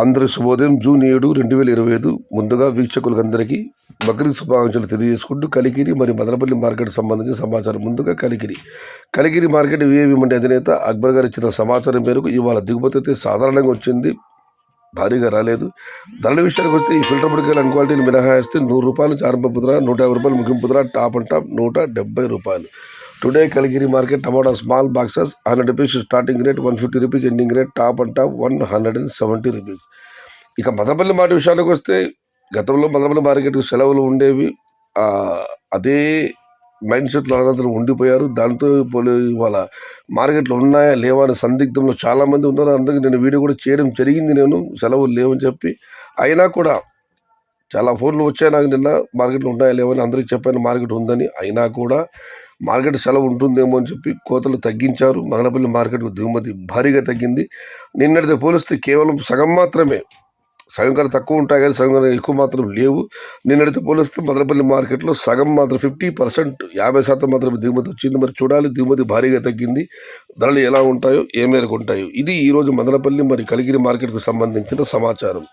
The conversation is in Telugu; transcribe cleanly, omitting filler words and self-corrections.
అందరి శుభోదయం. జూన్ 7, 2025 ముందుగా వీక్షకులందరికీ బక్రీద్ శుభాకాంక్షలు తెలియజేసుకుంటూ కలికిరి మరియు మదనపల్లి మార్కెట్ సంబంధించిన సమాచారం. ముందుగా కలికిరి మార్కెట్ విఐవి మండి అధినేత అక్బర్ గారు ఇచ్చిన సమాచారం మేరకు ఇవాళ దిగుమతి అయితే సాధారణంగా వచ్చింది, భారీగా రాలేదు. ధరల విషయానికి వస్తే ఈ ఫిల్టర్ పొడికాయలు అన్ క్వాలిటీని మినహాయిస్తే ₹100 నుంచి ఆరంభపు ధర, ₹150 ముగింపు ధర, top and top ₹170. Today Kalikiri market tomato small boxes ₹100 starting rate, ₹150 ending rate, top and top ₹170. ఇక మదనపల్లి మాట విషయానికి వస్తే గతంలో మదనపల్లి మార్కెట్కి సెలవులు ఉండేవి, అదే మైండ్ సెట్లో అనంతరం ఉండిపోయారు. దాంతో ఇవాళ మార్కెట్లో ఉన్నాయా లేవా అనే సందిగ్ధంలో చాలామంది ఉన్నారు. అందుకే నేను వీడియో కూడా చేయడం జరిగింది, నేను సెలవులు లేవని చెప్పి. అయినా కూడా చాలా ఫోన్లు వచ్చాయి నాకు నిన్న, మార్కెట్లో ఉన్నాయా లేవని. అందరికీ చెప్పాను మార్కెట్ ఉందని. అయినా కూడా మార్కెట్ సెలవు ఉంటుందేమో అని చెప్పి కోతలు తగ్గించారు. మదనపల్లి మార్కెట్కు దిగుమతి భారీగా తగ్గింది. నిన్నటితో పోలిస్తే కేవలం సగం మాత్రమే, సగం కన్నా తక్కువ ఉంటాయి కానీ సగం కన్నా ఎక్కువ మాత్రం లేవు. నిన్నటితో పోలిస్తే మదనపల్లి మార్కెట్లో సగం మాత్రం 50%, 50% మాత్రమే దిగుమతి వచ్చింది. మరి చూడాలి, దిగుమతి భారీగా తగ్గింది. ధరలు ఎలా ఉంటాయో, ఏ మేరకు ఉంటాయో. ఇది ఈరోజు మదనపల్లి మరి కలికిరి మార్కెట్కు సంబంధించిన సమాచారం.